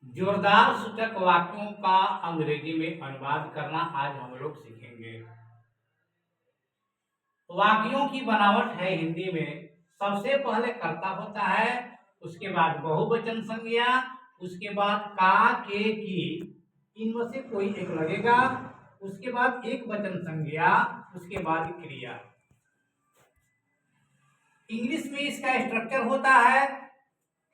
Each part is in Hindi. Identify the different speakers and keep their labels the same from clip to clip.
Speaker 1: जोरदार सूचक वाक्यों का अंग्रेजी में अनुवाद करना आज हम लोग सीखेंगे। वाक्यों की बनावट है हिंदी में, सबसे पहले कर्ता होता है, उसके बाद बहुवचन संज्ञा, उसके बाद का, के, की, इनमें से कोई एक लगेगा, उसके बाद एक वचन संज्ञा, उसके बाद क्रिया। इंग्लिश में इसका स्ट्रक्चर होता है,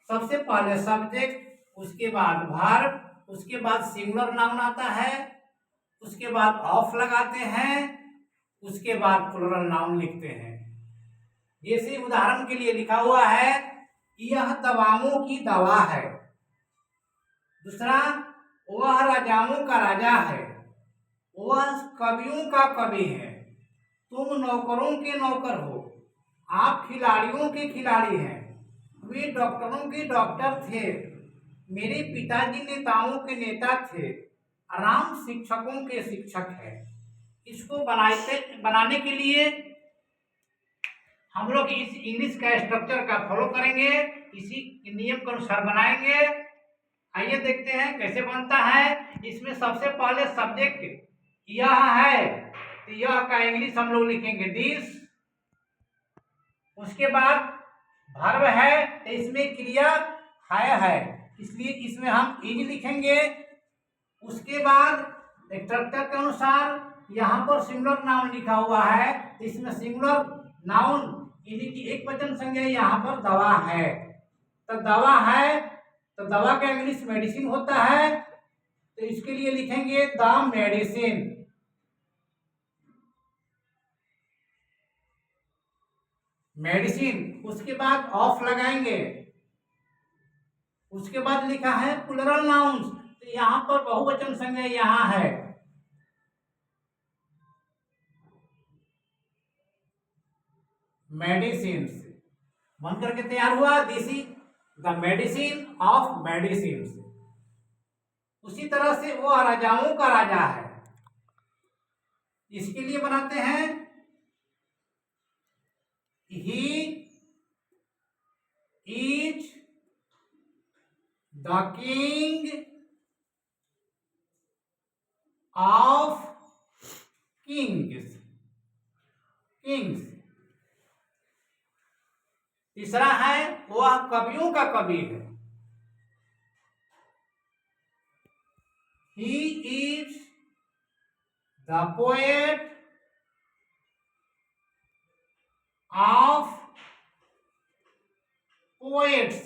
Speaker 1: सबसे पहले सब्जेक्ट, उसके बाद वर्ब, उसके बाद सिंगुलर नाउन आता है, उसके बाद ऑफ लगाते हैं, उसके बाद प्लुरल नाउन लिखते हैं। जैसे उदाहरण के लिए लिखा हुआ है, यह दवाओं की दवा है। दूसरा, वह राजाओं का राजा है, वह कवियों का कवि है, तुम नौकरों के नौकर हो, आप खिलाड़ियों के खिलाड़ी हैं, वे डॉक्टरों के डॉक्टर थे, मेरे पिताजी नेताओं के नेता थे, राम शिक्षकों के शिक्षक है। इसको बनाने के लिए हम लोग इस इंग्लिश का स्ट्रक्चर का फॉलो करेंगे, इसी नियम के अनुसार बनाएंगे। आइए देखते हैं कैसे बनता है। इसमें सबसे पहले सब्जेक्ट यह है, तो यह का इंग्लिश हम लोग लिखेंगे दिस। उसके बाद वर्ब है, तो इसमें क्रिया है, इसलिए इसमें हम इज लिखेंगे। उसके बाद स्ट्रक्चर के अनुसार यहाँ पर सिंगुलर नाउन लिखा हुआ है, तो इसमें सिंगुलर नाउन यानी कि एक वचन संज्ञा, यहाँ पर दवा है, तो दवा है, तो दवा का इंग्लिश मेडिसिन होता है, तो इसके लिए लिखेंगे द मेडिसिन। मेडिसिन, उसके बाद ऑफ लगाएंगे। उसके बाद लिखा है प्लुरल नाउन्स, तो यहां पर बहुवचन संज्ञा यहां है, मेडिसिन बन करके तैयार हुआ, this is the medicine of medicine. उसी तरह से वो राजाओं का राजा है, इसके लिए बनाते हैं he is the king of kings. तीसरा है वह कवियों का कवि है, he is the poet of poets.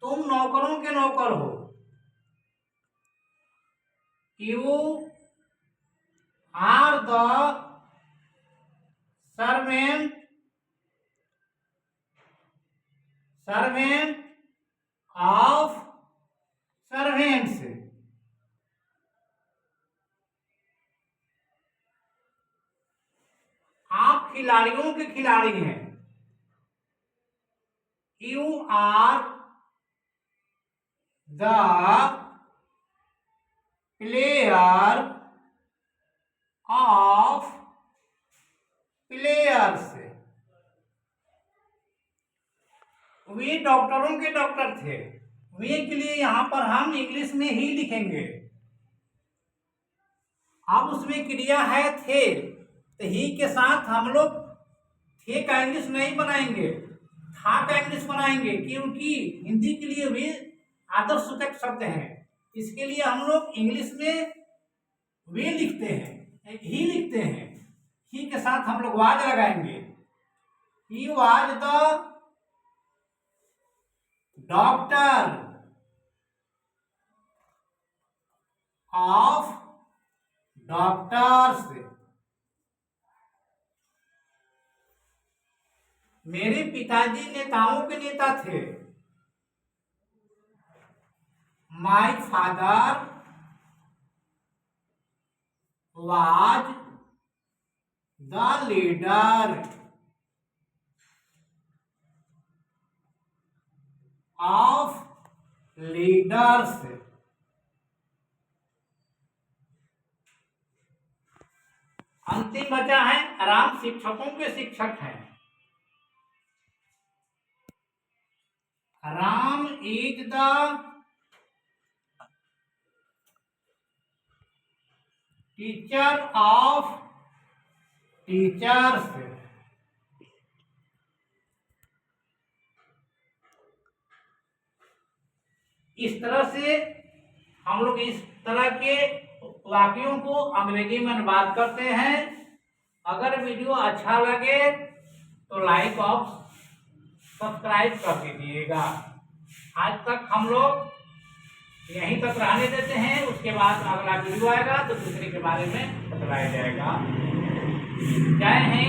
Speaker 1: तुम नौकरों के नौकर हो, you are the servant of servants। आप खिलाड़ियों के खिलाड़ी हैं, you are the player of players. वे डॉक्टरों के डॉक्टर थे, वे के लिए यहां पर हम इंग्लिश में ही लिखेंगे। अब उसमें क्रिया है थे, तो ही के साथ हम लोग थे का इंग्लिश नहीं बनाएंगे, था का इंग्लिश बनाएंगे, क्योंकि हिंदी के लिए वे आदर्श सूचक शब्द हैं। इसके लिए हम लोग इंग्लिश में वे लिखते हैं, ही लिखते हैं, ही के साथ हम लोग वाज लगाएंगे। He was the doctor of doctors. मेरे पिताजी नेताओं के नेता थे, my father was the leader of leaders. अंतिम बचा है राम शिक्षकों के शिक्षक हैं। Ram is the teacher of teachers. इस तरह से हम लोग इस तरह के वाक्यों को अंग्रेजी में अनुवाद करते हैं। अगर वीडियो अच्छा लगे तो लाइक और सब्सक्राइब कर दीजिएगा। आज तक हम लोग यहीं तक रहने देते हैं, उसके बाद अगला वीडियो आएगा तो दूसरे के बारे में बताया जाएगा। जय हिंद।